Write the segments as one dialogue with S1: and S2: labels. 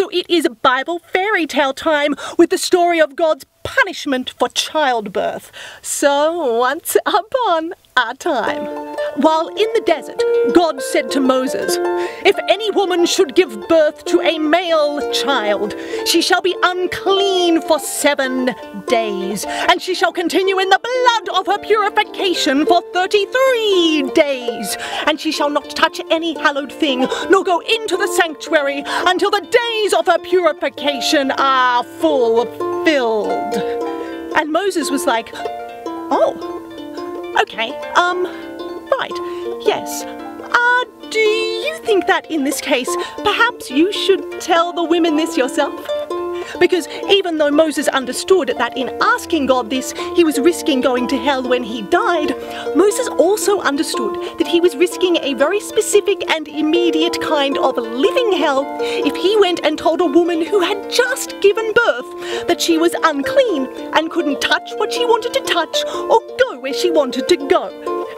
S1: So it is Bible fairy tale time with the story of God's punishment for childbirth. So once upon a time, while in the desert, God said to Moses, "If any woman should give birth to a male child, she shall be unclean for 7 days, and she shall continue in the blood of her purification for 33 days, and she shall not touch any hallowed thing, nor go into the sanctuary until the days of her purification are fulfilled." And Moses was like, "Oh, okay, right, yes. Do you think that in this case, perhaps you should tell the women this yourself?" Because even though Moses understood that in asking God this, he was risking going to hell when he died, Moses also understood that he was risking a very specific and immediate kind of living hell if he went and told a woman who had just given birth that she was unclean and couldn't touch what she wanted to touch or go where she wanted to go.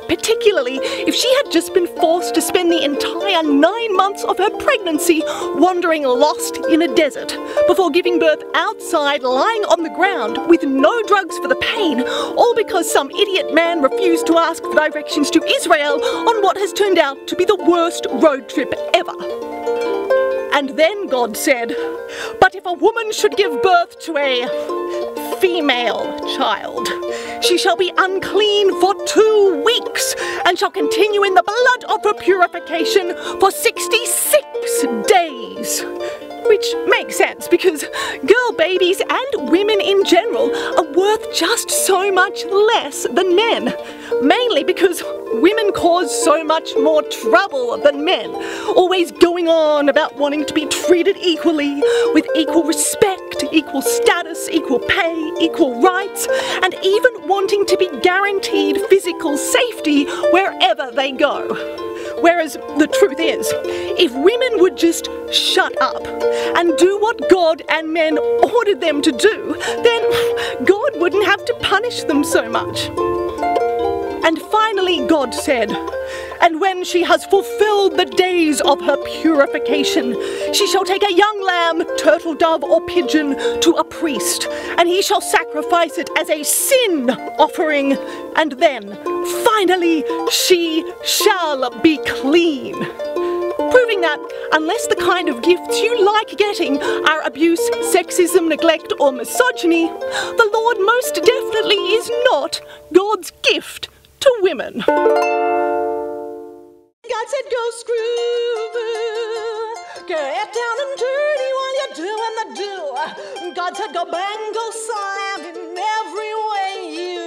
S1: Particularly if she had just been forced to spend the entire 9 months of her pregnancy wandering lost in a desert before giving birth outside lying on the ground with no drugs for the pain, all because some idiot man refused to ask for directions to Israel on what has turned out to be the worst road trip ever. And then God said, "But if a woman should give birth to a female child, she shall be unclean for 2 weeks and shall continue in the blood of her purification for 66 days. Which makes sense because girl babies and women in general are worth just so much less than men. Mainly because women cause so much more trouble than men, always going on about wanting to be treated equally, with equal respect, equal status, equal pay, equal rights, and even wanting to be guaranteed physical safety wherever they go. Whereas the truth is, if women would just shut up and do what God and men ordered them to do, then God wouldn't have to punish them so much." And finally God said, "And when she has fulfilled the days of her purification, she shall take a young lamb, turtle dove or pigeon to a priest, and he shall sacrifice it as a sin offering, and then, finally, she shall be clean." Proving that, unless the kind of gifts you like getting are abuse, sexism, neglect or misogyny, the Lord most definitely is not God's gift to women. God said go screw, get down and dirty while you're doing the do. God said go bang, go slam in every way you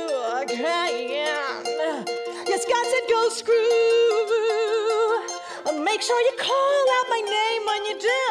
S1: can. Yes, God said go screw, make sure you call out my name when you do.